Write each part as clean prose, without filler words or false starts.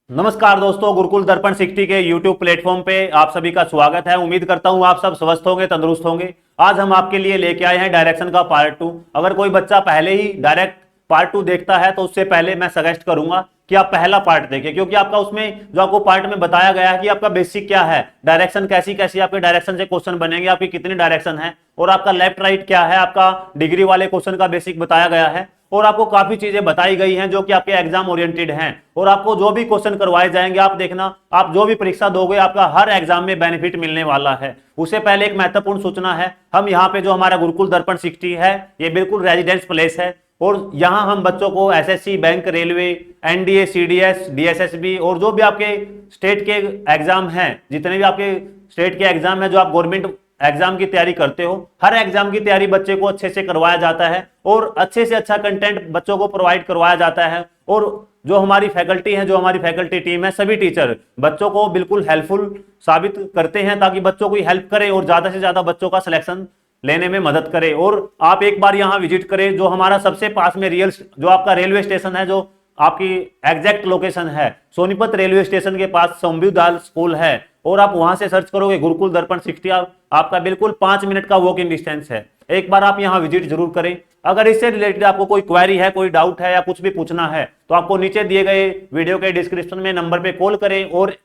नमस्कार दोस्तों, गुरुकुल दर्पण 60 के YouTube प्लेटफॉर्म पे आप सभी का स्वागत है। उम्मीद करता हूं आप सब स्वस्थ होंगे, तंदुरुस्त होंगे। आज हम आपके लिए लेके आए हैं डायरेक्शन का पार्ट 2। अगर कोई बच्चा पहले ही डायरेक्ट पार्ट 2 देखता है तो उससे पहले मैं सजेस्ट करूंगा कि आप पहला पार्ट देखें, क्योंकि आपका उसमें जो आपको पार्ट में बताया गया है कि आपका बेसिक क्या है, डायरेक्शन कैसी कैसी आपके डायरेक्शन से क्वेश्चन बनेंगे, आपकी कितनी डायरेक्शन है और आपका लेफ्ट राइट क्या है, आपका डिग्री वाले क्वेश्चन का बेसिक बताया गया है और आपको काफी चीजें बताई गई हैं जो कि आपके एग्जाम ओरिएंटेड हैं। और आपको जो भी क्वेश्चन करवाए जाएंगे, आप देखना, आप जो भी परीक्षा दोगे आपका हर एग्जाम में बेनिफिट मिलने वाला है। उससे पहले एक महत्वपूर्ण सूचना है, हम यहाँ पे जो हमारा गुरुकुल दर्पण 60 है ये बिल्कुल रेजिडेंस प्लेस है और यहाँ हम बच्चों को SSC, bank, railway, NDA, CDS, DSSB और जो भी आपके स्टेट के एग्जाम हैं, जितने भी आपके स्टेट के एग्जाम है जो आप गवर्नमेंट एग्जाम की तैयारी करते हो, हर एग्जाम की तैयारी बच्चे को अच्छे से करवाया जाता है और अच्छे से अच्छा कंटेंट बच्चों को प्रोवाइड करवाया जाता है। और जो हमारी फैकल्टी है, जो हमारी फैकल्टी टीम है, सभी टीचर बच्चों को बिल्कुल हेल्पफुल साबित करते हैं ताकि बच्चों को हेल्प करें और ज्यादा से ज्यादा बच्चों का सिलेक्शन लेने में मदद करे। और आप एक बार यहाँ विजिट करें, जो हमारा सबसे पास में जो आपका रेलवे स्टेशन है, जो आपकी एग्जैक्ट लोकेशन है, सोनीपत रेलवे स्टेशन के पास संविधान स्कूल है और आप वहां से सर्च करोगे गुरुकुल दर्पण 60, आपका बिल्कुल 5 मिनट का वॉक इन डिस्टेंस है। एक बार आप यहां विजिट जरूर करें। अगर इससे रिलेटेड आपको कोई क्वेरी है, कोई डाउट है या कुछ भी पूछना है तो आपको नीचे दिए गए वीडियो के डिस्क्रिप्शन में नंबर पे कॉल करें और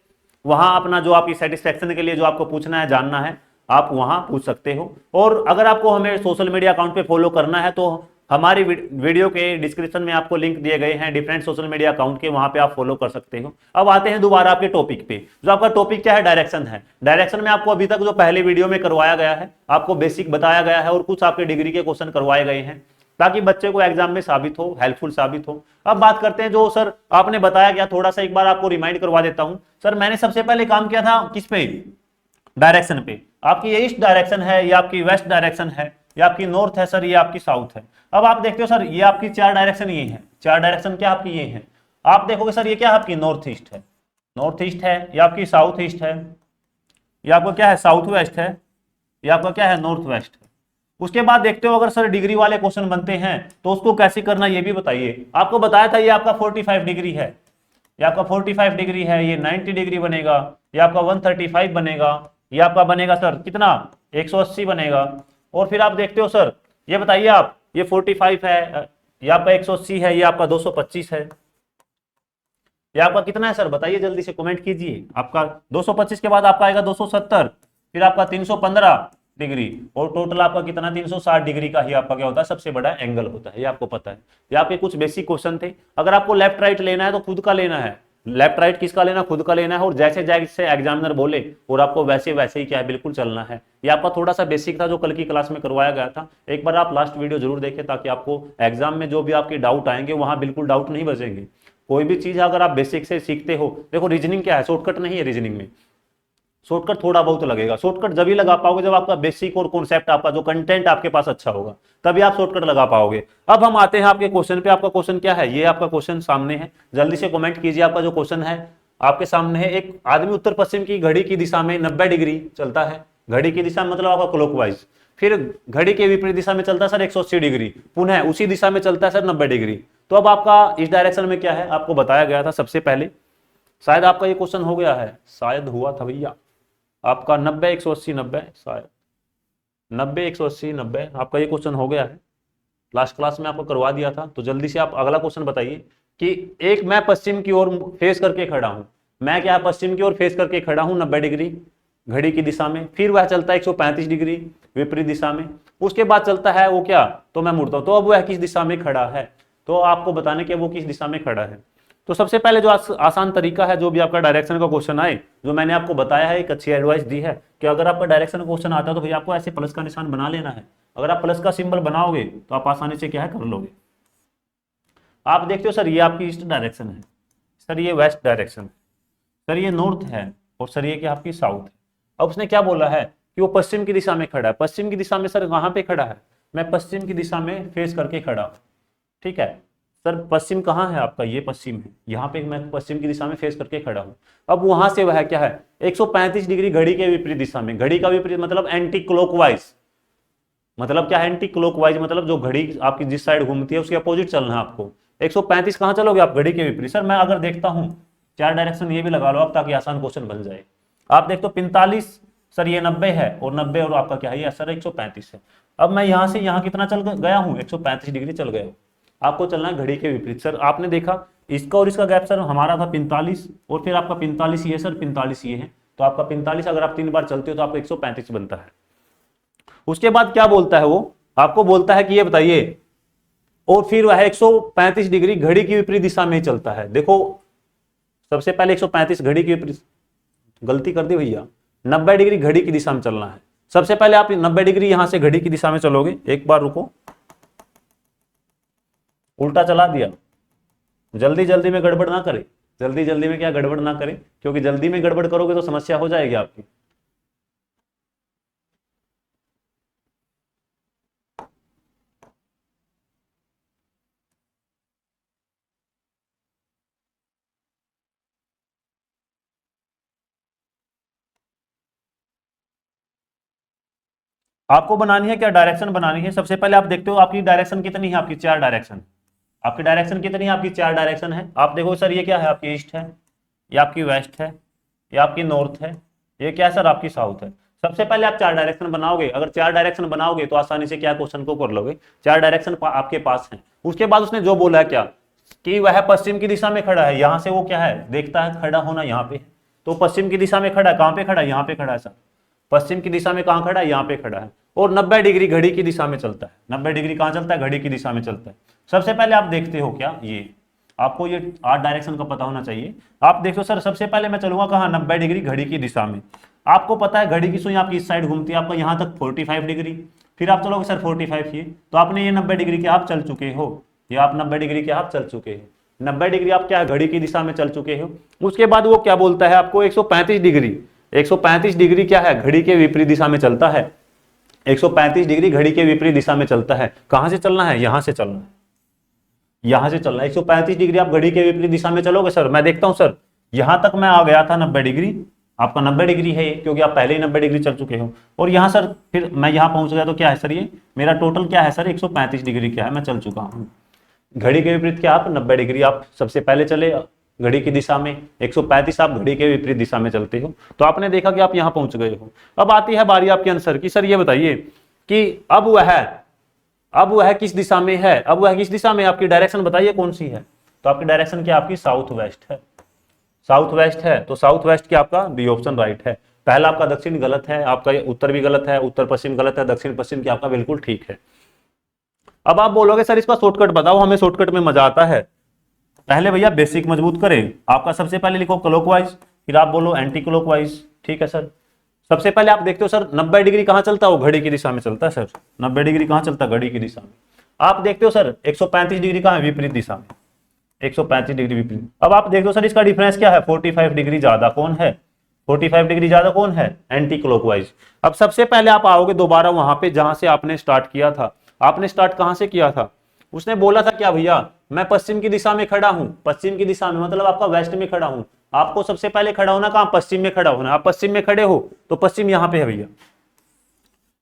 वहां अपना जो आपकी सेटिस्फेक्शन के लिए जो आपको पूछना है, जानना है, आप वहां पूछ सकते हो। और अगर आपको हमें सोशल मीडिया अकाउंट पे फॉलो करना है तो हमारी वीडियो के डिस्क्रिप्शन में आपको लिंक दिए गए हैं डिफरेंट सोशल मीडिया अकाउंट के, वहां पे आप फॉलो कर सकते हो। अब आते हैं दोबारा आपके टॉपिक पे। जो आपका टॉपिक क्या है, डायरेक्शन है। डायरेक्शन में आपको अभी तक जो पहले वीडियो में करवाया गया है, आपको बेसिक बताया गया है और कुछ आपके डिग्री के क्वेश्चन करवाए गए हैं ताकि बच्चे को एग्जाम में साबित हो, हेल्पफुल साबित हो। अब बात करते हैं जो सर आपने बताया गया, थोड़ा सा एक बार आपको रिमाइंड करवा देता हूं। सर मैंने सबसे पहले काम किया था किस पे, डायरेक्शन पे। आपकी ये ईस्ट डायरेक्शन है, ये आपकी वेस्ट डायरेक्शन है, ये आपकी नॉर्थ है सर, ये आपकी साउथ है। अब आप देखते हो सर ये आपकी 4 डायरेक्शन ये है, 4 डायरेक्शन क्या आपकी ये है। आप देखोगे सर ये क्या है, आपकी नॉर्थ ईस्ट है, नॉर्थ ईस्ट है, ये आपकी साउथ ईस्ट है, ये आपका क्या है, साउथ वेस्ट है, ये आपका क्या है, नॉर्थ वेस्ट है। उसके बाद देखते हो अगर सर डिग्री वाले क्वेश्चन बनते हैं तो उसको कैसे करना ये भी बताइए। आपको बताया था ये आपका 45 डिग्री है, ये आपका 45 डिग्री है, ये 90 डिग्री बनेगा, ये आपका 135 बनेगा, ये आपका बनेगा सर कितना, 180 बनेगा। और फिर आप देखते हो सर ये बताइए आप, ये 45 है, ये आपका 180 है, ये आपका 225 है, ये आपका कितना है सर बताइए, जल्दी से कमेंट कीजिए। आपका 225 के बाद आपका आएगा 270, फिर आपका 315 डिग्री और टोटल आपका कितना, 360 डिग्री का ही आपका क्या होता है, सबसे बड़ा एंगल होता है। ये आपको पता है। ये आपके कुछ बेसिक क्वेश्चन थे। अगर आपको लेफ्ट राइट लेना है तो खुद का लेना है, लेफ्ट राइट किसका लेना, खुद का लेना है और जैसे जैसे एग्जामिनर बोले और आपको वैसे वैसे ही क्या है, बिल्कुल चलना है। ये आपका थोड़ा सा बेसिक था जो कल की क्लास में करवाया गया था। एक बार आप लास्ट वीडियो जरूर देखें ताकि आपको एग्जाम में जो भी आपके डाउट आएंगे वहां बिल्कुल डाउट नहीं बचेंगे। कोई भी चीज अगर आप बेसिक से सीखते हो, देखो रीजनिंग क्या है, शॉर्टकट नहीं है रीजनिंग में, शॉर्टकट थोड़ा बहुत लगेगा। शॉर्टकट जब ही लगा पाओगे जब आपका बेसिक और कॉन्सेप्ट, आपका जो कंटेंट आपके पास अच्छा होगा, तभी आप शॉर्टकट लगा पाओगे। अब हम आते हैं आपके क्वेश्चन पे। आपका क्वेश्चन क्या है, ये आपका क्वेश्चन सामने है, जल्दी से कमेंट कीजिए। आपका जो क्वेश्चन है आपके सामने है, एक आदमी उत्तर पश्चिम की घड़ी की दिशा में 90 डिग्री चलता है। घड़ी की दिशा मतलब आपका क्लॉकवाइज, फिर घड़ी के विपरीत दिशा में चलता है सर 180 डिग्री, पुनः उसी दिशा में चलता है सर 90 डिग्री। तो अब आपका इस डायरेक्शन में क्या है, आपको बताया गया था सबसे पहले, शायद आपका ये क्वेश्चन हो गया है, शायद हुआ था भैया आपका 90 180 90, शायद 90 180 90 आपका ये क्वेश्चन हो गया है। लास्ट क्लास में आपको करवा दिया था। तो जल्दी से आप अगला क्वेश्चन बताइए कि एक मैं पश्चिम की ओर फेस करके खड़ा हूं, मैं क्या पश्चिम की ओर फेस करके खड़ा हूं 90 डिग्री घड़ी की दिशा में, फिर वह चलता है 135 डिग्री विपरीत दिशा में, उसके बाद चलता है वो क्या, तो मैं मुड़ता हूं। तो अब वह किस दिशा में खड़ा है, तो आपको बताने के वो किस दिशा में खड़ा है। तो सबसे पहले जो आसान तरीका है, जो भी आपका डायरेक्शन का क्वेश्चन आए, जो मैंने आपको बताया है, एक अच्छी एडवाइस दी है कि अगर आपका डायरेक्शन का क्वेश्चन आता है तो भैया आपको ऐसे प्लस का निशान बना लेना है। अगर आप प्लस का सिंबल बनाओगे तो आप आसानी से क्या है, कर लोगे। आप देखते हो सर ये आपकी ईस्ट डायरेक्शन है, सर ये वेस्ट डायरेक्शन है, सर ये नॉर्थ है और सर ये क्या आपकी साउथ है। अब उसने क्या बोला है कि वो पश्चिम की दिशा में खड़ा है। पश्चिम की दिशा में सर कहाँ पे खड़ा है, मैं पश्चिम की दिशा में फेस करके खड़ा हूं, ठीक है सर। पश्चिम कहाँ है आपका, ये पश्चिम है, यहाँ पे मैं पश्चिम की दिशा में फेस करके खड़ा हूँ। अब वहां से वह क्या है 135 डिग्री घड़ी के विपरीत दिशा में, घड़ी का विपरीत मतलब एंटी क्लॉकवाइज, मतलब क्या है एंटी क्लॉकवाइज, मतलब जो घड़ी आपकी जिस साइड घूमती है उसके अपोजिट चलना है आपको। 135 कहाँ चलोगे आप? घड़ी के विपरीत। सर मैं अगर देखता हूँ 4 डायरेक्शन ये भी लगा लो आप, ताकि आसान क्वेश्चन बन जाए। आप देखो 45, सर ये 90 है, और 90 और आपका क्या है ये सर 135 है। अब मैं यहाँ से यहाँ कितना चल गया हूँ? 135 डिग्री चल गया हूँ। आपको चलना है घड़ी के विपरीत। सर आपने देखा इसका और इसका गैप सर हमारा था 45, और फिर आपका 45 ये सर 45 ये है, तो आपका 45 अगर आप 3 बार चलते हो तो आपका 135 बनता है। उसके बाद क्या बोलता है वो? आपको बोलता है कि ये बताइए, और फिर वह 135 डिग्री घड़ी की विपरीत दिशा में ही चलता है। देखो सबसे पहले 135 घड़ी की विपरीत, गलती कर दी भैया, 90 डिग्री घड़ी की दिशा में चलना है। सबसे पहले आप 90 डिग्री यहां से घड़ी की दिशा में चलोगे। एक बार रुको, उल्टा चला दिया। जल्दी जल्दी में गड़बड़ ना करें, जल्दी जल्दी में क्या गड़बड़ ना करें, क्योंकि जल्दी में गड़बड़ करोगे तो समस्या हो जाएगी आपकी। आपको बनानी है क्या? डायरेक्शन बनानी है। सबसे पहले आप देखते हो आपकी डायरेक्शन कितनी है? आपकी 4 डायरेक्शन। आपकी डायरेक्शन कितनी है? आपकी 4 डायरेक्शन है। आप देखो सर ये क्या है? आपकी ईस्ट है, ये आपकी वेस्ट है, ये आपकी नॉर्थ है, ये क्या है सर? आपकी साउथ है। सबसे पहले आप 4 डायरेक्शन बनाओगे। अगर 4 डायरेक्शन बनाओगे तो आसानी से क्या क्वेश्चन को कर लोगे। 4 डायरेक्शन आपके पास है। उसके बाद उसने जो बोला है क्या कि वह पश्चिम की दिशा में खड़ा है। यहां से वो क्या है देखता है, खड़ा होना यहाँ पे है, तो पश्चिम की दिशा में खड़ा है। कहां पे खड़ा है? यहाँ पे खड़ा है सर। पश्चिम की दिशा में कहां खड़ा है? यहाँ पे खड़ा है। और 90 डिग्री घड़ी की दिशा में चलता है। 90 डिग्री कहां चलता है? घड़ी की दिशा में चलता है। सबसे पहले आप देखते हो क्या, ये आपको ये 8 डायरेक्शन का पता होना चाहिए। आप देखो सर सबसे पहले मैं चलूंगा कहां? 90 डिग्री घड़ी की दिशा में। आपको पता है घड़ी की सुई आपकी इस साइड घूमती है, आपका यहां तक 45 डिग्री। फिर आप चलोगे सर 45 ये, तो आपने ये 90 डिग्री के आप चल चुके हो। ये आप 90 डिग्री के आप चल चुके हो। 90 डिग्री आप क्या है? घड़ी की दिशा में चल चुके हो। उसके बाद वो क्या बोलता है आपको? 135 डिग्री। 135 डिग्री क्या है? घड़ी के विपरीत दिशा में चलता है। 135 डिग्री घड़ी के विपरीत दिशा में चलता है। कहां से चलना है? यहां से चलना है, यहां से चलना है। 135 डिग्री आप घड़ी के विपरीत दिशा में चलोगे। सर मैं देखता हूं सर यहां तक मैं आ गया था 90 डिग्री, आपका 90 डिग्री है ये, क्योंकि आप पहले ही 90 डिग्री चल चुके हो। और यहां सर फिर मैं यहां पहुंच गया, तो क्या है सर? ये मेरा टोटल क्या है सर? 135 डिग्री क्या है? मैं चल चुका हूं। घड़ी के विपरीत क्या आप 90 डिग्री आप सबसे पहले चले घड़ी की दिशा में, 135 आप घड़ी के विपरीत दिशा में चलते हो, तो आपने देखा कि आप यहां पहुंच गए हो। अब आती है बारी आपके आंसर की। सर ये बताइए कि अब वह किस दिशा में है? अब वह किस दिशा में? आपकी डायरेक्शन बताइए कौन सी है? तो आपकी डायरेक्शन क्या? आपकी साउथ वेस्ट है। साउथ वेस्ट है, तो साउथ वेस्ट की आपका बी ऑप्शन राइट है। पहला आपका दक्षिण गलत है, आपका उत्तर भी गलत है, उत्तर पश्चिम गलत है, दक्षिण पश्चिम की आपका बिल्कुल ठीक है। अब आप बोलोगे सर इसका शॉर्टकट बताओ, हमें शॉर्टकट में मजा आता है। पहले भैया बेसिक मजबूत करें। आपका सबसे पहले लिखो क्लॉकवाइज, फिर आप बोलो एंटी क्लॉकवाइज। ठीक है सर। सबसे पहले आप देखते हो सर 90 डिग्री कहां चलता है? वो घड़ी की दिशा में चलता है सर। 90 डिग्री कहां चलता है? घड़ी की दिशा में। आप देखते हो सर 135 डिग्री कहां है? विपरीत दिशा में। 135 डिग्री विपरीत। अब आप देखो सर इसका डिफरेंस क्या है? 45 डिग्री ज्यादा कौन है? 45 डिग्री ज्यादा कौन है? Anti clockwise. अब सबसे पहले आप आओगे दोबारा वहां पे जहां से आपने स्टार्ट किया था। आपने स्टार्ट कहां से किया था? उसने बोला था क्या भैया? मैं पश्चिम की दिशा में खड़ा हूं। पश्चिम की दिशा में मतलब आपका वेस्ट में खड़ा हूं। आपको सबसे पहले खड़ा होना कहां? पश्चिम में खड़ा होना। आप पश्चिम में खड़े हो, तो पश्चिम यहां पे है भैया,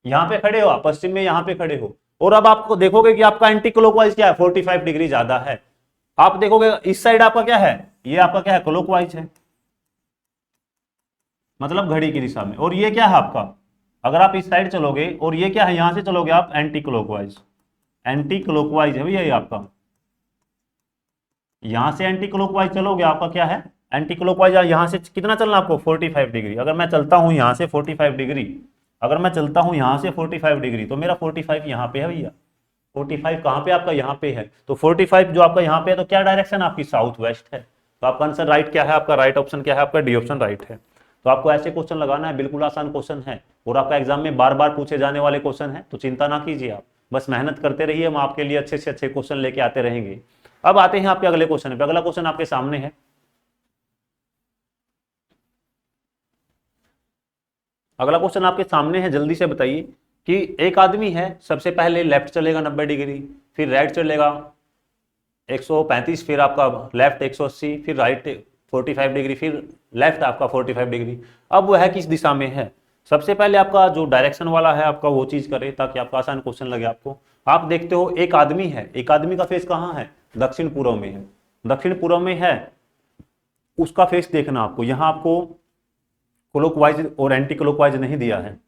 यहां पे खड़े हो आप, पश्चिम में यहां पे खड़े हो। और अब आपको देखोगे कि आपका एंटी क्लॉकवाइज क्या है? 45 डिग्री ज्यादा है। आप देखोगे इस साइड आपका क्या है? ये आपका क्या है? क्लॉकवाइज है, मतलब घड़ी की दिशा में। और ये क्या है आपका? अगर आप इस साइड चलोगे और ये क्या है? यहां से चलोगे आप एंटी क्लॉकवाइज। एंटी क्लॉकवाइज है भैया ये आपका। यहां से एंटी क्लॉकवाइज चलोगे आपका क्या है? Anti clockwise. यहां से कितना चलना आपको? 45 डिग्री। अगर मैं चलता हूं यहां से 45 डिग्री, अगर मैं चलता हूं यहां से 45 डिग्री, तो मेरा 45 यहां पे है भैया। 45 कहां पे? आपका यहां पे है। तो 45 जो आपका यहां पे है, तो क्या डायरेक्शन आपकी? साउथ वेस्ट है। तो आपका आंसर राइट क्या है? आपका राइट ऑप्शन क्या है? आपका डी ऑप्शन राइट है। तो आपको ऐसे क्वेश्चन लगाना है, बिल्कुल आसान क्वेश्चन है, और आपका एग्जाम में बार बार पूछे जाने वाले क्वेश्चन है, तो चिंता ना कीजिए आप, बस मेहनत करते रहिए, हम आपके लिए अच्छे से अच्छे क्वेश्चन लेके आते रहेंगे। अब आते हैं आपके अगले क्वेश्चन पे। अगला क्वेश्चन आपके सामने है। अगला क्वेश्चन आपके सामने है, जल्दी से बताइए कि एक आदमी है, सबसे पहले लेफ्ट चलेगा 90 डिग्री, फिर राइट चलेगा 135, फिर आपका लेफ्ट 180, फिर राइट 45 डिग्री, फिर लेफ्ट आपका 45 डिग्री। अब वह किस दिशा में है? सबसे पहले आपका जो डायरेक्शन वाला है आपका वो चीज करे ताकि आपका आसान क्वेश्चन लगे आपको। आप देखते हो एक आदमी है, एक आदमी का फेस कहाँ है, दक्षिण पूर्व में है, दक्षिण पूर्व में है, उसका फेस देखना आपको। यहां आपको क्लॉकवाइज और एंटी क्लॉकवाइज नहीं दिया है,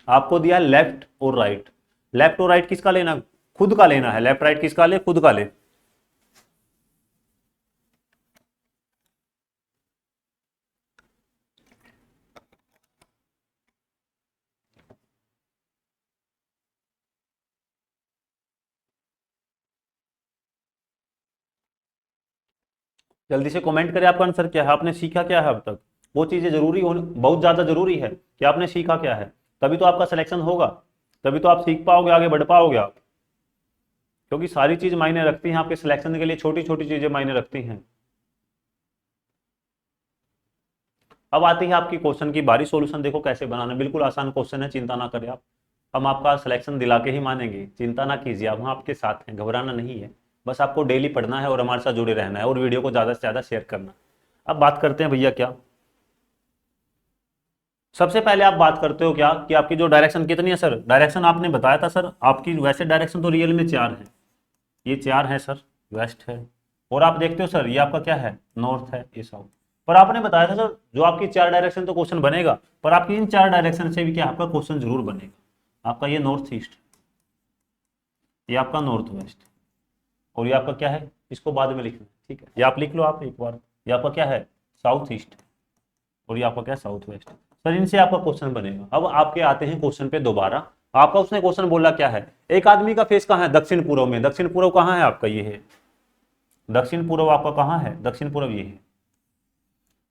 आपको दिया है लेफ्ट और राइट। लेफ्ट और राइट किसका लेना, खुद का लेना है। लेफ्ट राइट किसका ले, खुद का ले। जल्दी से कमेंट करें आपका आंसर क्या है, आपने सीखा क्या है अब तक। वो चीजें जरूरी होने, बहुत ज्यादा जरूरी है कि आपने सीखा क्या है, तभी तो आपका सिलेक्शन होगा, तभी तो आप सीख पाओगे, आगे बढ़ पाओगे आप। क्योंकि सारी चीज मायने रखती हैं आपके सिलेक्शन के लिए, छोटी छोटी चीजें मायने रखती हैं। अब आती है आपकी क्वेश्चन की बारी। सॉल्यूशन देखो कैसे बनाना, बिल्कुल आसान क्वेश्चन है, चिंता ना करें आप। हम आपका सिलेक्शन दिला के ही मानेंगे, चिंता ना कीजिए, हम आपके साथ हैं, घबराना नहीं है। बस आपको डेली पढ़ना है और हमारे साथ जुड़े रहना है और वीडियो को ज़्यादा से ज़्यादा शेयर करना। अब बात करते हैं भैया क्या, सबसे पहले आप बात करते हो क्या कि आपकी जो डायरेक्शन कितनी है सर। डायरेक्शन आपने बताया था सर आपकी, वैसे डायरेक्शन तो रियल में 4 है, ये 4 है सर, वेस्ट है। और आप देखते हो सर ये आपका क्या है, नॉर्थ है, ये साउथ। पर आपने बताया था सर जो आपकी 4 डायरेक्शन तो क्वेश्चन बनेगा, पर आपकी इन 4 डायरेक्शन से भी क्या आपका क्वेश्चन जरूर बनेगा। आपका ये नॉर्थ ईस्ट, ये आपका नॉर्थ वेस्ट, और ये आपका क्या है, इसको बाद में लिखना, ठीक है, ये आप लिख लो आप एक बार। ये आपका क्या है, साउथ ईस्ट, और ये आपका क्या है, साउथ वेस्ट। सर इनसे आपका क्वेश्चन बनेगा। अब आपके आते हैं क्वेश्चन पे दोबारा। आपका उसने क्वेश्चन बोला क्या है, एक आदमी का फेस कहाँ है, दक्षिण पूर्व में। दक्षिण पूर्व कहाँ है आपका, ये है दक्षिण पूर्व, आपका कहाँ है दक्षिण पूर्व, ये है।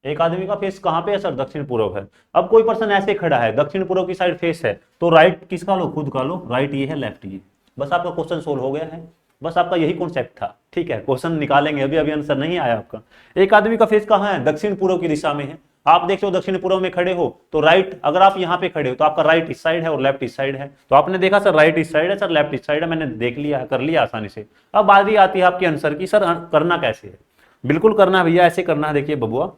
एक आदमी का फेस कहाँ पे है सर, दक्षिण पूर्व है। अब कोई पर्सन ऐसे खड़ा है, दक्षिण पूर्व की साइड फेस है, तो राइट किसका लो, खुद का लो। राइट ये है, लेफ्ट ये। बस आपका क्वेश्चन सोल्व हो गया है। बस आपका यही कॉन्सेप्ट था, ठीक है। क्वेश्चन निकालेंगे, अभी अभी आंसर नहीं आया आपका। एक आदमी का फेस कहाँ है, दक्षिण पूर्व की दिशा में है। आप देखते हो दक्षिण पूर्व में खड़े हो तो राइट, अगर आप यहाँ पे खड़े हो तो आपका राइट इस साइड है और लेफ्ट इस साइड है। तो आपने देखा सर राइट इस साइड है, सर लेफ्ट इस साइड है, मैंने देख लिया, कर लिया आसानी से। अब बारी आती है आपके आंसर की, सर करना कैसे है। बिल्कुल करना है भैया, ऐसे करना है। देखिए बबुआ,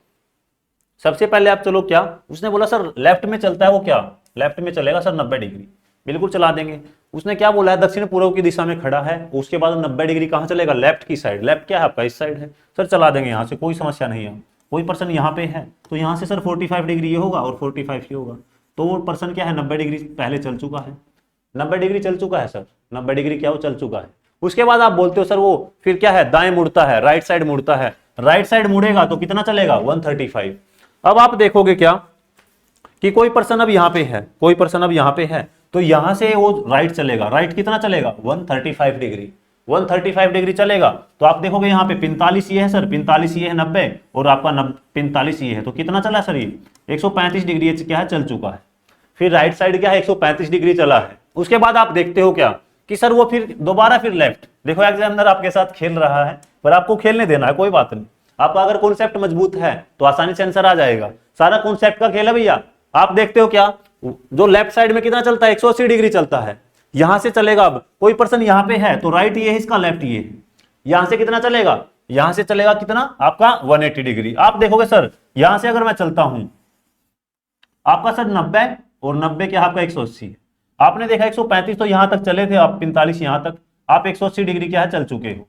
सबसे पहले आप चलो क्या, उसने बोला सर लेफ्ट में चलता है, वो क्या लेफ्ट में चलेगा सर 90 डिग्री, बिल्कुल चला देंगे। उसने क्या बोला है, दक्षिण पूर्व की दिशा में खड़ा है, उसके बाद 90 डिग्री कहाँ चलेगा, लेफ्ट की साइड। लेफ्ट क्या है आपका, इस साइड है, सर चला देंगे यहाँ से, कोई समस्या नहीं है। कोई पर्सन यहाँ पे है तो यहाँ से सर 45 डिग्री ये होगा और 45 ये होगा, तो वो पर्सन क्या है 90 डिग्री पहले चल चुका है। 90 डिग्री चल चुका है सर, 90 डिग्री क्या वो चल चुका है। उसके बाद आप बोलते हो सर वो फिर क्या है, दाएं मुड़ता है, राइट साइड मुड़ता है। राइट साइड मुड़ेगा तो कितना चलेगा, 135। अब आप देखोगे क्या कि कोई पर्सन अब यहाँ पे है, कोई पर्सन अब यहाँ पे है, तो यहां से वो राइट चलेगा। राइट कितना चलेगा, 135 डिग्री, 135 डिग्री चलेगा। तो आप देखोगे यहाँ पे 45 ये है सर, 45 ये है 90, और आपका 45 ये है, तो कितना चला सर ये 135 डिग्री क्या है, चल चुका है। फिर राइट साइड क्या है, 135 डिग्री चला है। उसके बाद आप देखते हो क्या कि सर वो फिर दोबारा फिर लेफ्ट। देखो एग्जामिनर आपके साथ खेल रहा है, पर आपको खेलने देना है, कोई बात नहीं। आपका अगर कॉन्सेप्ट मजबूत है तो आसानी से आंसर आ जाएगा। सारा कॉन्सेप्ट का खेल है भैया। आप देखते हो क्या, जो लेफ्ट साइड में कितना चलता है, 180 डिग्री चलता है, यहां से चलेगा। अब कोई पर्सन यहां पे है तो राइट ये है इसका, लेफ्ट ये है, यहां से कितना चलेगा, यहां से चलेगा कितना आपका 180 डिग्री। आप देखोगे सर यहां से अगर मैं चलता हूं, आपका सर 90 और 90 क्या आपका 180। आपने देखा 135 तो यहां तक चले थे आप, 45 यहां तक, आप 180 डिग्री क्या है चल चुके हो।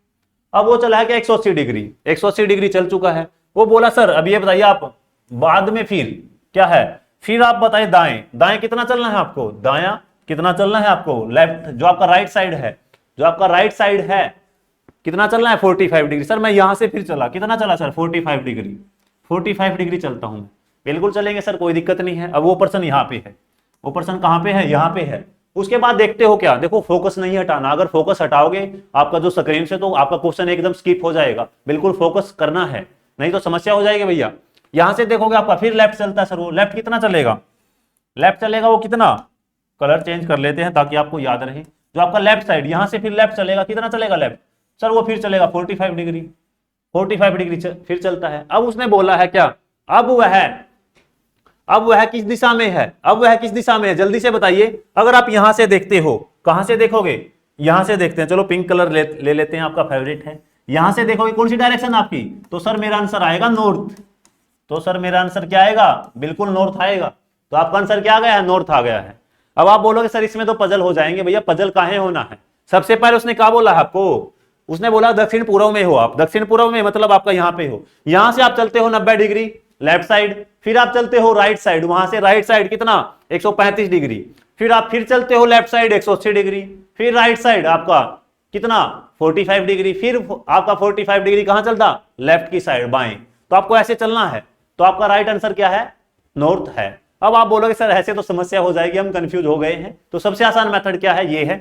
अब वो चला है क्या 180 डिग्री, 180 डिग्री चल चुका है। वो बोला सर अब ये बताइए आप बाद में फिर क्या है, फिर आप बताइए दाएं, दाएं कितना चलना है आपको, दाया कितना चलना है आपको, लेफ्ट जो आपका राइट साइड है, जो आपका राइट साइड है कितना चलना है 45 डिग्री। सर मैं यहां से फिर चला, कितना चला सर 45 डिग्री, 45 डिग्री चलता हूं। बिल्कुल चलेंगे सर, कोई दिक्कत नहीं है। अब वो पर्सन यहाँ पे है, वो पर्सन कहां पे है, यहाँ पे है। उसके बाद देखते हो क्या, देखो फोकस नहीं हटाना, अगर फोकस हटाओगे आपका जो स्क्रीन से तो आपका क्वेश्चन एकदम स्किप हो जाएगा। बिल्कुल फोकस करना है, नहीं तो समस्या हो जाएगी भैया। यहां से देखोगे आपका फिर लेफ्ट चलता है सर, वो लेफ्ट कितना चलेगा, लेफ्ट चलेगा वो कितना, कलर चेंज कर लेते हैं ताकि आपको याद रहे। जो आपका लेफ्ट साइड यहां से फिर लेफ्ट चलेगा, कितना चलेगा लेफ्ट सर, वो फिर चलेगा 45 डिग्री, 45 डिग्री फिर चलता है। अब उसने बोला है क्या, अब वह किस दिशा में है, अब वह किस दिशा में है, जल्दी से बताइए। अगर आप यहां से देखते हो, कहां से देखोगे, यहां से देखते हैं, चलो पिंक कलर ले लेते हैं, आपका फेवरेट है। यहां से देखोगे कौन सी डायरेक्शन आपकी, तो सर मेरा आंसर आएगा नॉर्थ। तो सर मेरा आंसर क्या आएगा, बिल्कुल नॉर्थ आएगा। तो आपका आंसर क्या आ गया है, नॉर्थ आ गया है। अब आप बोलोगे सर इसमें तो पजल हो जाएंगे, भैया पजल काहे होना है। सबसे पहले उसने क्या बोला आपको, उसने बोला दक्षिण पूर्व में हो आप, दक्षिण पूर्व में मतलब आपका यहां पे हो, यहां से आप चलते हो 90 डिग्री लेफ्ट साइड, फिर आप चलते हो राइट साइड, वहां से राइट साइड कितना 135 डिग्री, फिर आप फिर चलते हो लेफ्ट साइड 180 डिग्री, फिर राइट साइड आपका कितना 45 डिग्री, फिर आपका 45 डिग्री कहां चलता, लेफ्ट की साइड बाएं। तो आपको ऐसे चलना है, तो आपका राइट आंसर क्या है, नॉर्थ है। अब आप बोलोगे सर ऐसे तो समस्या हो जाएगी, हम कंफ्यूज हो गए हैं। तो सबसे आसान मेथड क्या है, ये है,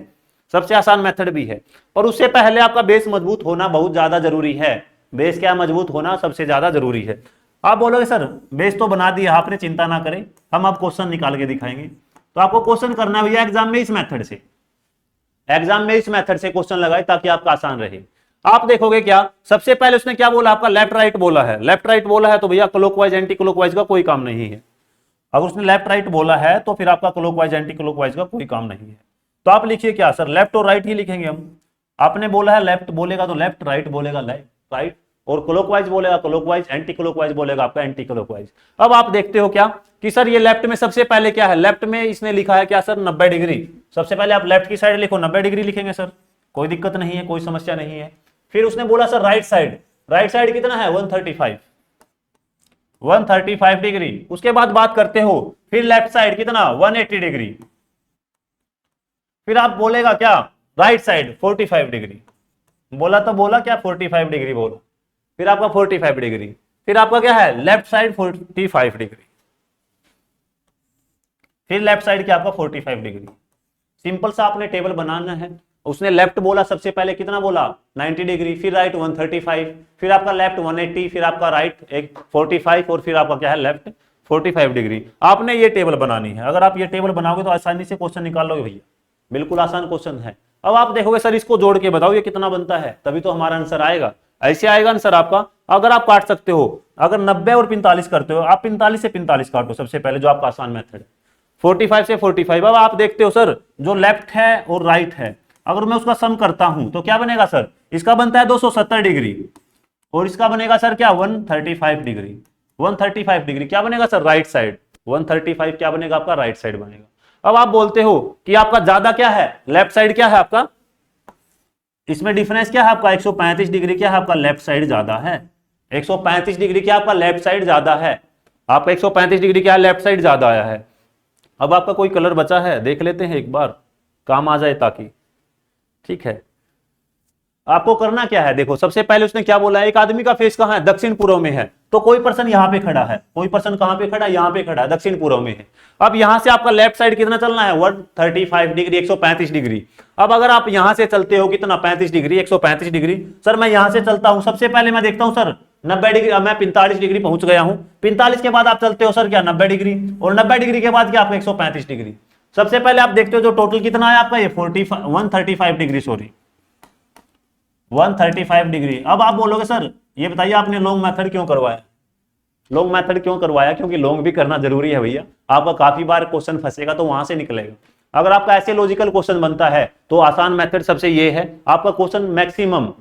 सबसे आसान मेथड भी है। पर उससे पहले आपका बेस मजबूत होना बहुत ज्यादा जरूरी है। बेस क्या मजबूत होना सबसे ज्यादा जरूरी है। आप बोलोगे सर बेस तो बना दिया आपने, चिंता ना करें, हम अब क्वेश्चन निकाल के दिखाएंगे। तो आपको क्वेश्चन करना है भैया एग्जाम में इस मेथड से, एग्जाम में इस मेथड से क्वेश्चन लगाए ताकि आपका आसान रहे। आप देखोगे क्या, सबसे पहले उसने क्या बोला, आपका लेफ्ट राइट बोला है, लेफ्ट राइट बोला है तो भैया क्लॉकवाइज एंटी क्लॉकवाइज का कोई काम नहीं है। अगर उसने लेफ्ट राइट बोला है तो फिर आपका क्लॉकवाइज एंटी क्लॉकवाइज का कोई काम नहीं है। तो आप लिखिए क्या सर, लेफ्ट और राइट ही लिखेंगे हम। आपने बोला है लेफ्ट बोलेगा तो लेफ्ट, राइट बोलेगा लेफ्ट राइट, और क्लॉकवाइज बोलेगा क्लॉकवाइज, एंटी क्लॉकवाइज बोलेगा आपका एंटी क्लॉकवाइज। अब आप देखते हो क्या कि सर ये लेफ्ट में सबसे पहले क्या है, लेफ्ट में इसने लिखा है क्या सर 90 डिग्री। सबसे पहले आप लेफ्ट की साइड लिखो 90 डिग्री लिखेंगे सर, कोई दिक्कत नहीं है, कोई समस्या नहीं है। फिर उसने बोला sir right side, right side कितना है 135 डिग्री। उसके बाद बात करते हो फिर लेफ्ट साइड कितना 180 डिग्री, फिर आप बोलेगा क्या राइट साइड 45 डिग्री, बोला तो बोला क्या 45 डिग्री बोलो, फिर आपका 45 डिग्री, फिर आपका क्या है लेफ्ट साइड 45 डिग्री, फिर लेफ्ट साइड क्या आपका 45 डिग्री। सिंपल सा आपने टेबल बनाना है। उसने लेफ्ट बोला सबसे पहले कितना बोला 90 डिग्री, फिर राइट 135, फिर आपका लेफ्ट 180, फिर आपका राइट 45 और फिर आपका क्या है लेफ्ट 45 डिग्री। आपने ये टेबल बनानी है। अगर आप ये टेबल बनाओगे तो आसानी से क्वेश्चन निकाल लोगे भैया, बिल्कुल आसान क्वेश्चन है। अब आप देखोगे सर इसको जोड़ के बताओ ये कितना बनता है, तभी तो हमारा आंसर आएगा। ऐसे आएगा आंसर आपका। अगर आप काट सकते हो, अगर 90 और 45 करते हो, आप 45 से 45 काटो सबसे पहले, जो आपका आसान मेथड है, 45 से 45। अब आप देखते हो सर जो लेफ्ट है और राइट है, अगर मैं उसका सम करता हूं तो क्या बनेगा सर, इसका बनता है 270 डिग्री और इसका बनेगा सर क्या 135 डिग्री। 135 डिग्री क्या बनेगा सर राइट साइड, 135 क्या बनेगा आपका राइट साइड बनेगा। अब आप बोलते हो कि आपका ज्यादा क्या है, लेफ्ट साइड क्या है आपका, इसमें डिफरेंस क्या है आपका 135 डिग्री क्या है आपका लेफ्ट साइड ज्यादा है, 135 डिग्री क्या आपका लेफ्ट साइड ज्यादा है, आपका 135 डिग्री क्या है लेफ्ट साइड ज्यादा आया है। अब आपका कोई कलर बचा है देख लेते हैं एक बार, काम आ जाए ताकि, ठीक है। आपको करना क्या है, देखो सबसे पहले उसने क्या बोला, एक आदमी का फेस कहां है, दक्षिण पूर्व में है, तो कोई पर्सन यहां पे खड़ा है, कोई पर्सन कहां पे खड़ा है, यहां पे खड़ा है, दक्षिण पूर्व में है। अब यहां से आपका लेफ्ट साइड कितना चलना है 135 डिग्री, 135 डिग्री। अब अगर आप यहां से चलते हो कितना 35 डिग्री, 135 डिग्री, सर मैं यहां से चलता हूं, सबसे पहले मैं देखता हूं सर 90 डिग्री, अब मैं 45 डिग्री पहुंच गया हूं, 45 के बाद आप चलते हो सर क्या 90 डिग्री, और 90 डिग्री के बाद क्या आपका 135 डिग्री। सबसे पहले आप देखते हो जो टोटल कितना है आपका ये 135 डिग्री, सॉरी 135 डिग्री। अब आप बोलोगे सर ये बताइए आपने लॉन्ग मेथड क्यों करवाया, लॉन्ग मेथड क्यों करवाया, क्योंकि लॉन्ग भी करना जरूरी है भैया, आपका काफी बार क्वेश्चन फंसेगा तो वहां से निकलेगा। अगर आपका ऐसे लॉजिकल क्वेश्चन बनता है तो आसान मेथड सबसे ये है, आपका क्वेश्चन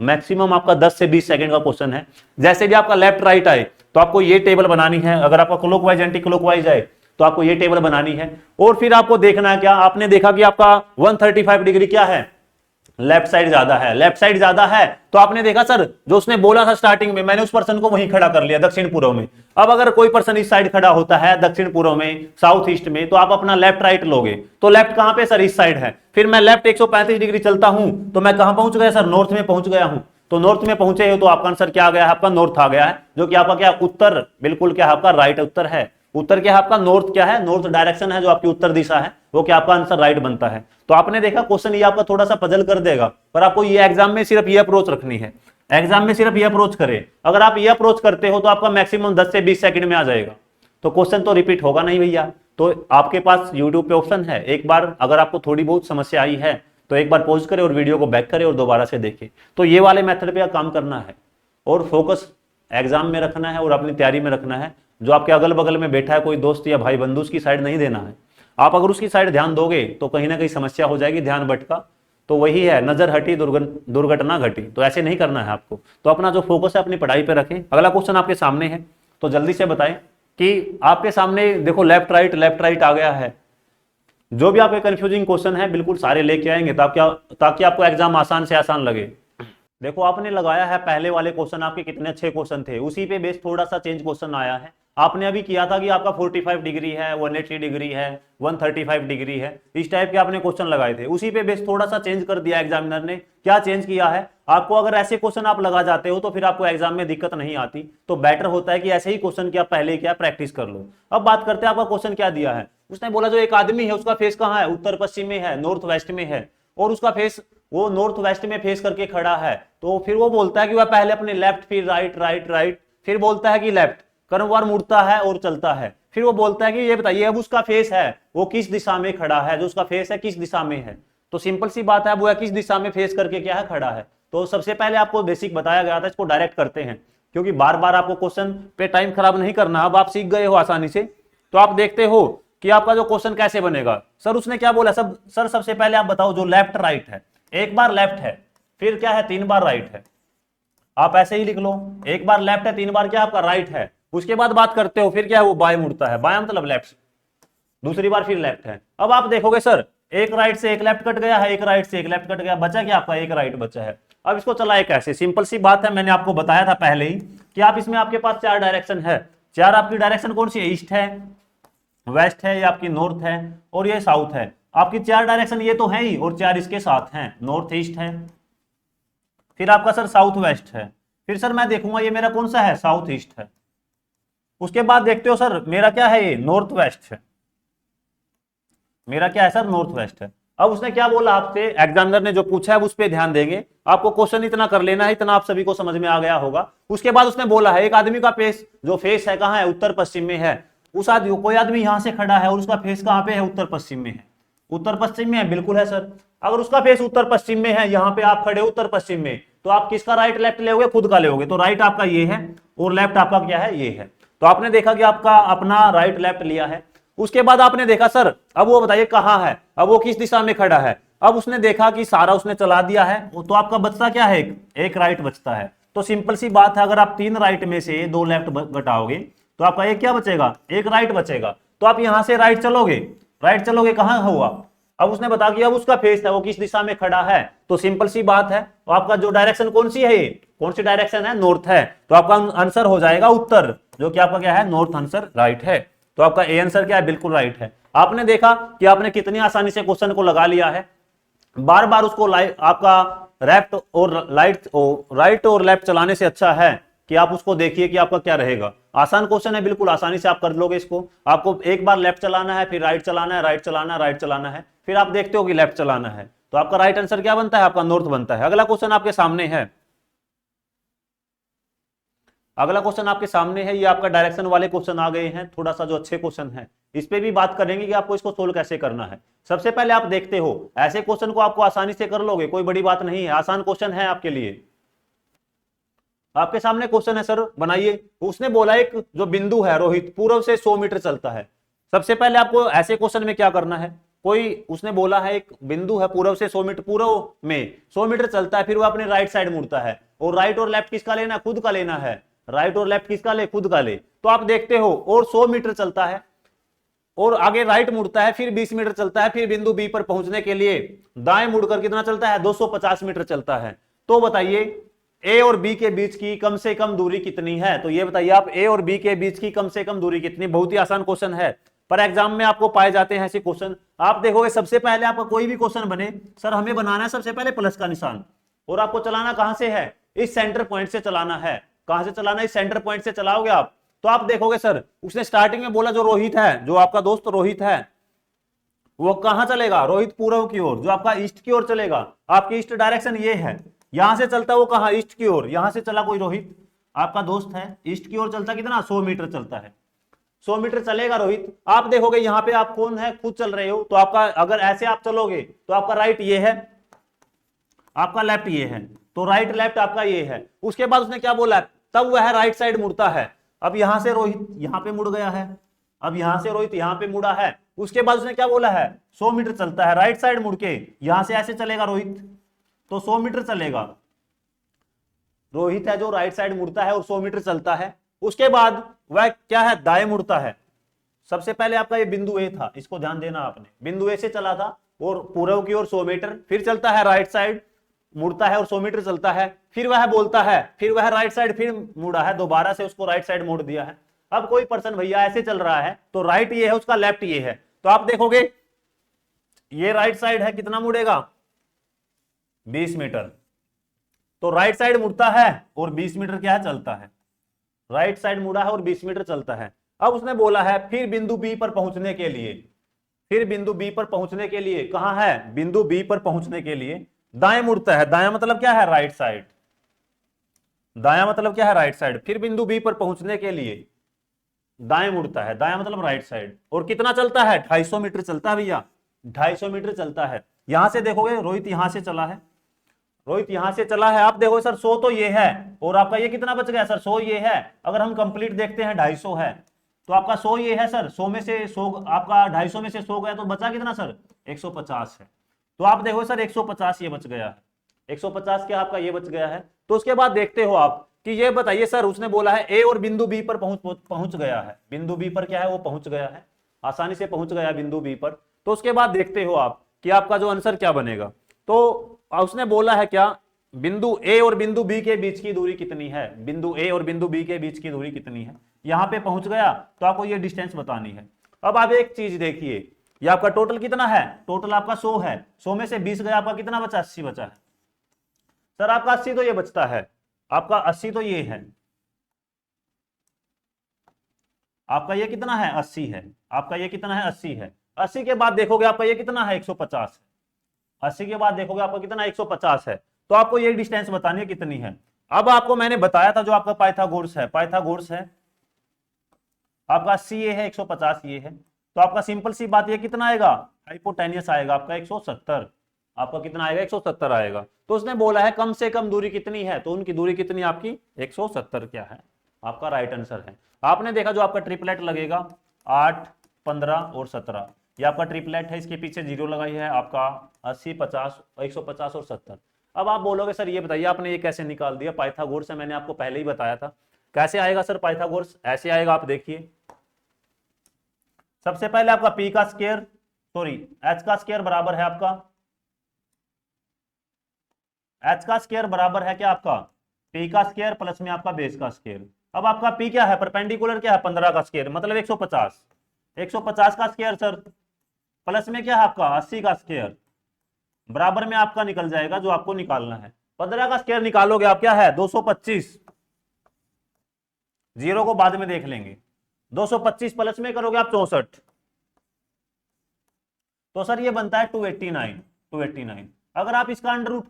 मैक्सिमम आपका 10 से 20 सेकंड का क्वेश्चन है। जैसे भी आपका लेफ्ट राइट आए तो आपको ये टेबल बनानी है, अगर आपका क्लॉकवाइज एंटी क्लॉकवाइज आए तो आपको ये टेबल बनानी है, और फिर आपको देखना है क्या, आपने देखा कि आपका 135 डिग्री क्या है लेफ्ट साइड ज्यादा है, लेफ्ट साइड ज्यादा है, तो आपने देखा सर जो उसने बोला था स्टार्टिंग में, मैंने उस पर्सन को वहीं खड़ा कर लिया दक्षिण पूर्व में। अब अगर कोई पर्सन इस साइड खड़ा होता है दक्षिण पूर्व में, साउथ ईस्ट में, तो आप अपना लेफ्ट राइट लोगे, तो लेफ्ट कहां पे सर इस साइड है, फिर मैं लेफ्ट 135 डिग्री चलता हूं तो मैं कहां पहुंच गया सर, नॉर्थ में पहुंच गया हूं। तो नॉर्थ में पहुंचे हो तो आपका आंसर क्या आ गया है, आपका नॉर्थ आ गया है, जो कि आपका क्या उत्तर, बिल्कुल क्या आपका राइट उत्तर है। उत्तर क्या है आपका, नॉर्थ क्या है, नॉर्थ डायरेक्शन है जो आपकी उत्तर दिशा है, वो क्या आपका आंसर राइट बनता है। तो आपने देखा क्वेश्चन ये आपका थोड़ा सा पजल कर देगा, पर आपको ये एग्जाम में सिर्फ ये अप्रोच रखनी है, एग्जाम में सिर्फ ये अप्रोच करे। अगर आप ये अप्रोच करते हो तो आपका मैक्सिमम 10 से 20 सेकंड में आ जाएगा, तो क्वेश्चन तो रिपीट होगा नहीं भैया। तो आपके पास यूट्यूब पे ऑप्शन है, एक बार अगर आपको थोड़ी बहुत समस्या आई है तो एक बार पॉज करे और वीडियो को बैक करे और दोबारा से देखे। तो ये वाले मेथड पे काम करना है और फोकस एग्जाम में रखना है और अपनी तैयारी में रखना है। जो आपके अगल बगल में बैठा है कोई दोस्त या भाई बंधु, उसकी साइड नहीं देना है। आप अगर उसकी साइड ध्यान दोगे तो कहीं ना कहीं समस्या हो जाएगी, ध्यान भटका। तो वही है, नजर हटी दुर्घटना घटी, तो ऐसे नहीं करना है आपको। तो अपना जो फोकस है अपनी पढ़ाई पे रखें। अगला क्वेश्चन आपके सामने है तो जल्दी से बताएं। कि आपके सामने देखो लेफ्ट राइट आ गया है। जो भी आपके कंफ्यूजिंग क्वेश्चन है बिल्कुल सारे लेके आएंगे ताकि आपको एग्जाम आसान से आसान लगे। देखो आपने लगाया है पहले वाले क्वेश्चन, आपके कितने अच्छे क्वेश्चन थे, उसी पे बेस थोड़ा सा चेंज क्वेश्चन आया है। आपने अभी किया था कि आपका 45 डिग्री है, 180 डिग्री है, 135 डिग्री है, इस टाइप के आपने क्वेश्चन लगाए थे, उसी पे बेस थोड़ा सा चेंज कर दिया एग्जामिनर ने। क्या चेंज किया है? आपको अगर ऐसे क्वेश्चन आप लगा जाते हो तो फिर आपको एग्जाम में दिक्कत नहीं आती, तो बेटर होता है कि ऐसे ही क्वेश्चन की आप पहले क्या प्रैक्टिस कर लो। अब बात करते हैं आपका क्वेश्चन क्या दिया है। उसने बोला जो एक आदमी है उसका फेस कहाँ है? उत्तर पश्चिम में है, नॉर्थ वेस्ट में है, और उसका फेस वो नॉर्थ वेस्ट में फेस करके खड़ा है। तो फिर वो बोलता है कि वह पहले अपने लेफ्ट, फिर राइट राइट राइट, फिर बोलता है कि लेफ्ट, कर्म बार मुड़ता है और चलता है। फिर वो बोलता है कि ये बताइए अब उसका फेस है वो किस दिशा में खड़ा है, जो उसका फेस है किस दिशा में है। तो सिंपल सी बात है, वो किस दिशा में फेस करके क्या है खड़ा है। तो सबसे पहले आपको बेसिक बताया गया था, इसको डायरेक्ट करते हैं क्योंकि बार बार आपको क्वेश्चन पे टाइम खराब नहीं करना। अब आप सीख गए हो आसानी से, तो आप देखते हो कि आपका जो क्वेश्चन कैसे बनेगा। सर उसने क्या बोला? सर सबसे पहले आप बताओ जो लेफ्ट राइट है, एक बार लेफ्ट है, फिर क्या है 3 बार राइट है। आप ऐसे ही लिख लो, एक बार लेफ्ट है, 3 बार क्या आपका राइट है। उसके बाद बात करते हो फिर क्या है वो बाएं मुड़ता है, बायां मतलब लेफ्ट, दूसरी बार फिर लेफ्ट है। अब आप देखोगे सर एक राइट से एक लेफ्ट कट गया है, एक राइट से एक लेफ्ट कट गया, बचा क्या आपका? एक राइट बचा है। अब इसको चलाए कैसे? सिंपल सी बात है, मैंने आपको बताया था पहले ही कि आप इसमें आपके पास 4 डायरेक्शन है। 4 आपकी डायरेक्शन कौन सी है? ईस्ट है, वेस्ट है, ये आपकी नॉर्थ है और ये साउथ है। आपकी 4 डायरेक्शन ये तो है ही, और 4 इसके साथ हैं, नॉर्थ ईस्ट है, फिर आपका सर साउथ वेस्ट है, फिर सर मैं देखूंगा ये मेरा कौन सा है? साउथ ईस्ट है। उसके बाद देखते हो सर मेरा क्या है? ये नॉर्थ वेस्ट है, मेरा क्या है सर? नॉर्थ वेस्ट है। अब उसने क्या बोला आपसे, एग्जामिनर ने जो पूछा है उस पर ध्यान देंगे। आपको क्वेश्चन इतना कर लेना है, इतना आप सभी को समझ में आ गया होगा। उसके बाद उसने बोला है एक आदमी का फेस, जो फेस है कहाँ है? उत्तर पश्चिम में है। उस आदमी, कोई आदमी यहां से खड़ा है और उसका फेस कहाँ पे है? उत्तर पश्चिम में है। उत्तर पश्चिम में है, बिल्कुल है सर। अगर उसका फेस उत्तर पश्चिम में है, यहाँ पे आप खड़े हो उत्तर पश्चिम में, तो आप किसका राइट लेफ्ट लोगे? खुद का लोगे। तो राइट आपका ये है और लेफ्ट आपका क्या है? ये है। तो आपने देखा कि आपका अपना राइट लेफ्ट लिया है। उसके बाद आपने देखा सर अब वो बताइए कहां है, अब वो किस दिशा में खड़ा है। अब उसने देखा कि सारा उसने चला दिया है, तो आपका बचता क्या है? एक राइट बचता है। तो सिंपल सी बात है, अगर आप 3 राइट में से 2 लेफ्ट घटाओगे तो आपका एक क्या बचेगा? एक राइट बचेगा। तो आप यहां से राइट चलोगे कहां हुआ? अब उसने बता दिया अब उसका फेस है वो किस दिशा में खड़ा है। तो सिंपल सी बात है, तो आपका जो डायरेक्शन कौन सी है? कौन सी डायरेक्शन है? नॉर्थ है। तो आपका आंसर हो जाएगा उत्तर, जो कि आपका क्या है? नॉर्थ आंसर राइट है। तो आपका ए आंसर क्या है? बिल्कुल राइट है। आपने देखा कि आपने कितनी आसानी से क्वेश्चन को लगा लिया है। बार बार उसको आपका लेफ्ट और राइट और लेफ्ट चलाने से अच्छा है कि आप उसको देखिए कि आपका क्या रहेगा। आसान क्वेश्चन है, बिल्कुल आसानी से आप कर लोगे इसको। आपको एक बार लेफ्ट चलाना है, फिर राइट चलाना है, राइट चलाना है, राइट चलाना है, फिर आप देखते हो कि लेफ्ट चलाना है। तो आपका राइट आंसर क्या बनता है? आपका नॉर्थ बनता है। अगला क्वेश्चन आपके सामने है, अगला क्वेश्चन आपके सामने है। ये आपका डायरेक्शन वाले क्वेश्चन आ गए हैं, थोड़ा सा जो अच्छे क्वेश्चन है इस पे भी बात करेंगे कि आपको इसको सोल्व कैसे करना है। सबसे पहले आप देखते हो ऐसे क्वेश्चन को आपको आसानी से कर लोगे, कोई बड़ी बात नहीं है, आसान क्वेश्चन है आपके लिए। आपके सामने क्वेश्चन है, सर बनाइए। उसने बोला एक जो बिंदु है रोहित पूर्व से 100 मीटर चलता है। सबसे पहले आपको ऐसे क्वेश्चन में क्या करना है, कोई उसने बोला है एक बिंदु है पूर्व से 100 मीटर, पूर्व में 100 मीटर चलता है, फिर वो अपने राइट साइड मुड़ता है, और राइट और लेफ्ट किसका लेना है? खुद का लेना है। राइट और लेफ्ट किसका ले? खुद का ले। तो आप देखते हो और 100 मीटर चलता है और आगे राइट मुड़ता है, फिर 20 मीटर चलता है, फिर बिंदु बी पर पहुंचने के लिए दाएं मुड़कर कितना चलता है? 250 मीटर चलता है। तो बताइए ए और बी के बीच की कम से कम दूरी कितनी है? तो ये बताइए आप, ए और बी के बीच की कम से कम दूरी कितनी? बहुत ही आसान क्वेश्चन है, पर एग्जाम में आपको पाए जाते हैं ऐसे क्वेश्चन। आप देखोगे सबसे पहले आपका कोई भी क्वेश्चन बने, सर हमें बनाना है सबसे पहले प्लस का निशान, और आपको चलाना कहां से है? इस सेंटर पॉइंट से चलाना है। कहां से चलाना है? इस सेंटर पॉइंट से चलाओगे आप। तो आप देखोगे सर उसने स्टार्टिंग में बोला जो रोहित है, जो आपका दोस्त रोहित है, वो कहां चलेगा? रोहित पूर्व की ओर, जो आपका ईस्ट की ओर चलेगा। आपकी ईस्ट डायरेक्शन ये है, यहां से चलता है वो कहां? ईस्ट की ओर। यहां से चला कोई रोहित आपका दोस्त है, ईस्ट की ओर चलता कितना? 100 मीटर चलता है। 100 मीटर चलेगा रोहित। आप देखोगे यहाँ पे आप कौन है? खुद चल रहे हो। तो आपका अगर ऐसे आप चलोगे तो आपका राइट ये है, आपका लेफ्ट ये है, तो राइट लेफ्ट आपका ये है। उसके बाद उसने क्या बोला? तब वह राइट साइड मुड़ता है। अब यहां से रोहित यहां पे मुड़ गया है, अब यहां से रोहित यहां पे मुड़ा है। उसके बाद उसने क्या बोला है? 100 मीटर चलता है, राइट साइड मुड़ के यहां से ऐसे चलेगा रोहित, तो 100 मीटर चलेगा। रोहित है जो राइट साइड मुड़ता है और 100 मीटर चलता है। उसके बाद वह क्या है, दाएं मुड़ता है। सबसे पहले आपका ये बिंदु ए था, इसको ध्यान देना आपने, बिंदु ए से चला था और पूर्व की ओर 100 मीटर, फिर चलता है राइट साइड, मुड़ता है और 100 मीटर चलता है, फिर वह बोलता है, फिर वह राइट साइड फिर मुड़ा है, दोबारा से उसको राइट साइड मोड़ दिया है। अब कोई पर्सन भैया ऐसे चल रहा है तो राइट ये है, उसका लेफ्ट ये है, तो आप देखोगे ये राइट साइड है, कितना मुड़ेगा 20 मीटर, तो राइट साइड मुड़ता है और 20 मीटर क्या है चलता है, राइट साइड मुड़ा है और 20 मीटर चलता है। अब उसने बोला है फिर बिंदु बी पर पहुंचने के लिए, फिर बिंदु बी पर पहुंचने के लिए कहां है, बिंदु बी पर पहुंचने के लिए दाएं मुड़ता है, दायां मतलब क्या है राइट साइड, दायां मतलब क्या है राइट साइड, फिर बिंदु बी पर पहुंचने के लिए दाएं मुड़ता है, दायां मतलब राइट साइड, और कितना चलता है 250 मीटर चलता है भैया, 250 मीटर चलता है। यहां से देखोगे रोहित यहां से चला है, रोहित यहां से चला है, आप देखो सर 100 तो ये है और आपका ये कितना बच गया सर 100 ये है, अगर हम कंप्लीट देखते हैं 250 है, तो आपका 100 ये है सर, 100 में से 100 आपका 250 में से 100 गया तो बचा कितना सर 150 है, तो आप देखो सर 150 ये बच गया है, 150 क्या आपका ये बच गया है। तो उसके बाद देखते हो आप कि ये बताइए सर, उसने बोला है ए और बिंदु बी पर पहुंच गया है, बिंदु बी पर क्या है वो पहुंच गया है, आसानी से पहुंच गया बिंदु बी पर। तो उसके बाद देखते हो आप कि आपका जो आंसर क्या बनेगा, तो उसने बोला है क्या, बिंदु ए और बिंदु बी के बीच की दूरी कितनी है, बिंदु ए और बिंदु बी के बीच की दूरी कितनी है, यहां पे पहुंच गया तो आपको ये डिस्टेंस बतानी है। अब आप एक चीज देखिए, ये आपका टोटल कितना है, टोटल आपका 100 है, 100 में से 20 गया, आपका कितना बचा 80 बचा है सर, आपका 80 तो ये बचता है, आपका 80 तो ये है, आपका ये कितना है 80 है, आपका ये कितना है 80 है, 80 के बाद देखोगे आपका ये कितना है 150 है, 80 के बाद देखोगे आपका कितना 150 है, तो आपको ये डिस्टेंस बतानी है कितनी है। अब आपको मैंने बताया था जो आपका पाइथागोरस है, पाइथागोरस है आपका 80 ये है, 150 ये है, तो आपका सिंपल सी बात ये कितना आएगा, हाइपोटेनियस आएगा आपका 170, आपका कितना आएगा 170 आएगा। तो उसने बोला है कम से कम दूरी कितनी है, तो उनकी दूरी कितनी आपकी 170 क्या है, आपका राइट आंसर है। आपने देखा जो आपका ट्रिपलेट लगेगा 8, 15 और 17, ये आपका ट्रिपलेट है, इसके पीछे जीरो लगाई है आपका 80, 50, 150 और 70। अब आप बोलोगे सर ये बताइए आपने ये कैसे निकाल दिया, पाइथागोरस से मैंने आपको पहले ही बताया था, कैसे आएगा सर पाइथागोरस, ऐसे आएगा, आप देखिए सबसे पहले आपका पी का स्क्वायर सॉरी एच का स्क्वायर बराबर है आपका, एच का स्क्वायर बराबर है क्या आपका पी का स्क्वायर प्लस में आपका बेस का स्क्वायर। अब आपका पी क्या है, परपेंडिकुलर क्या है 15 का स्क्वायर मतलब 150, 150 का स्क्वायर सर प्लस में क्या है आपका 80 का स्क्वायर, बराबर में आपका निकल जाएगा जो आपको निकालना है, 15 का स्क्वायर निकालोगे आप क्या है 225, जीरो को बाद में देख लेंगे, 225 प्लस में करोगे आप 64, तो सर ये बनता है 289, 289। अगर आप इसका अंडर रूट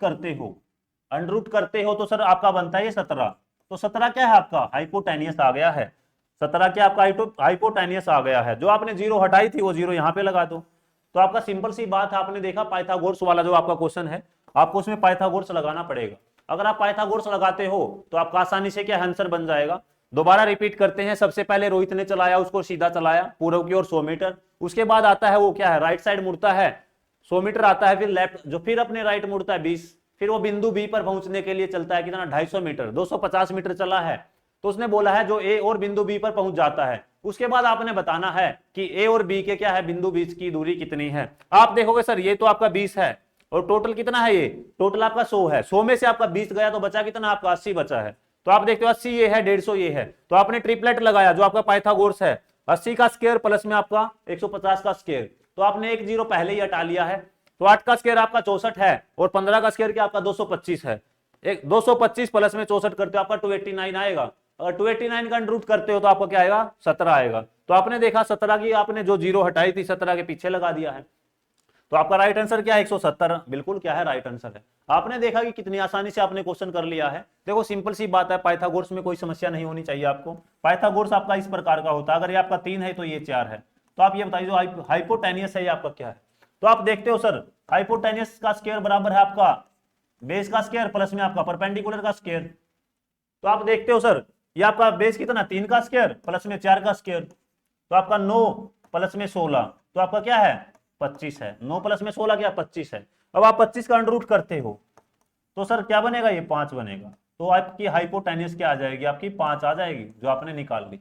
करते हो तो सर आपका बनता है ये 17, तो 17 क्या है आपका हाइपोटेनियस आ गया है, 17 क्या आपका हाइपोटेनियस आ गया है, जो आपने जीरो हटाई थी वो जीरो यहां पे लगा दो। तो आपका सिंपल सी बात है, आपने देखा पाइथागोरस वाला जो आपका क्वेश्चन है, आपको उसमें पाइथागोरस लगाना पड़ेगा, अगर आप पाइथागोरस लगाते हो तो आपका आसानी से क्या आंसर बन जाएगा। दोबारा रिपीट करते हैं, सबसे पहले रोहित ने चलाया, उसको सीधा चलाया पूर्व की ओर 100 मीटर, उसके बाद आता है वो क्या है राइट साइड मुड़ता है 100 मीटर आता है, फिर लेफ्ट जो फिर अपने राइट मुड़ता है 20, फिर वो बिंदु बी पर पहुंचने के लिए चलता है कितना 250 मीटर, 250 मीटर चला है, तो उसने बोला है जो ए और बिंदु बी पर पहुंच जाता है, उसके बाद आपने बताना है कि ए और बी के क्या है बिंदु बीच की दूरी कितनी है। आप देखोगे सर ये तो आपका 20 है और टोटल कितना है, ये टोटल आपका 100 है, 100 में से आपका 20 गया तो बचा कितना आपका 80 बचा है, तो आप देखते हो 80 ये है 150 ये है, तो आपने ट्रिपलेट लगाया जो आपका पाइथागोरस है 80 का स्क्वायर प्लस में आपका 150 का स्क्वायर, तो आपने एक जीरो पहले ही हटा लिया है, तो 8 का स्क्वायर आपका 64 है और 15 का स्क्वायर क्या आपका 225 है, एक 225 प्लस में 64 करते हो आपका 289 आएगा, अगर 289 का अंडर रूट करते हो तो आपका क्या आएगा 17 आएगा। तो आपने देखा 17 की आपने जो जीरो हटाई थी 17 के पीछे लगा दिया है, तो आपका राइट आंसर क्या है 170, बिल्कुल क्या है राइट आंसर है। आपने देखा कि कितनी आसानी से आपने क्वेश्चन कर लिया है। देखो सिंपल सी बात है, पाइथागोरस में कोई समस्या नहीं होनी चाहिए आपको, पाइथागोरस आपका इस प्रकार का होता है, अगर ये आपका 3 है तो ये 4 है, तो आप ये बताइए जो हाइपोटेनियस है ये आपका क्या है, तो आप देखते हो सर हाइपोटेनियस का स्क्वायर बराबर है आपका बेस का स्क्वायर प्लस में आपका परपेंडिकुलर का स्क्वायर, तो आप देखते हो सर ये आपका बेस कितना 3 का स्क्वायर प्लस में 4 का स्क्वायर, तो आपका 9 प्लस में 16 तो आपका क्या है 25 है, 9 प्लस में 16 क्या 25 है। अब आप 25 का अंडर रूट करते हो तो सर क्या बनेगा ये 5 बनेगा, तो आपकी हाइपोटेनियस क्या आ जाएगी, आपकी 5 आ जाएगी जो आपने निकाल ली।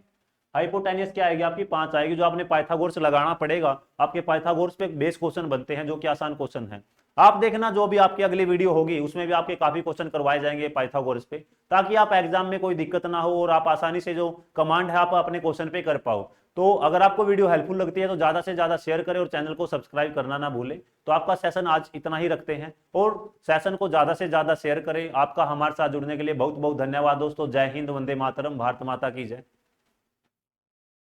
हाइपोटेनियस क्या आएगी, आपकी 5 आएगी, जो आपने पाइथागोरस लगाना पड़ेगा। आपके पाइथागोरस पे बेस क्वेश्चन बनते हैं जो कि आसान क्वेश्चन है। आप देखना जो भी आपकी अगली वीडियो होगी उसमें भी आपके काफी क्वेश्चन करवाए जाएंगे पाइथागोरस पे, ताकि आप एग्जाम में कोई दिक्कत ना हो और आप आसानी से जो कमांड है आप अपने क्वेश्चन पे कर पाओ। तो अगर आपको वीडियो हेल्पफुल लगती है तो ज्यादा से ज्यादा शेयर करें और चैनल को सब्सक्राइब करना ना भूलें। तो आपका सेशन आज इतना ही रखते हैं, और सेशन को ज्यादा से ज्यादा शेयर करें। आपका हमारे साथ जुड़ने के लिए बहुत बहुत धन्यवाद दोस्तों। जय हिंद, वंदे मातरम, भारत माता की जय।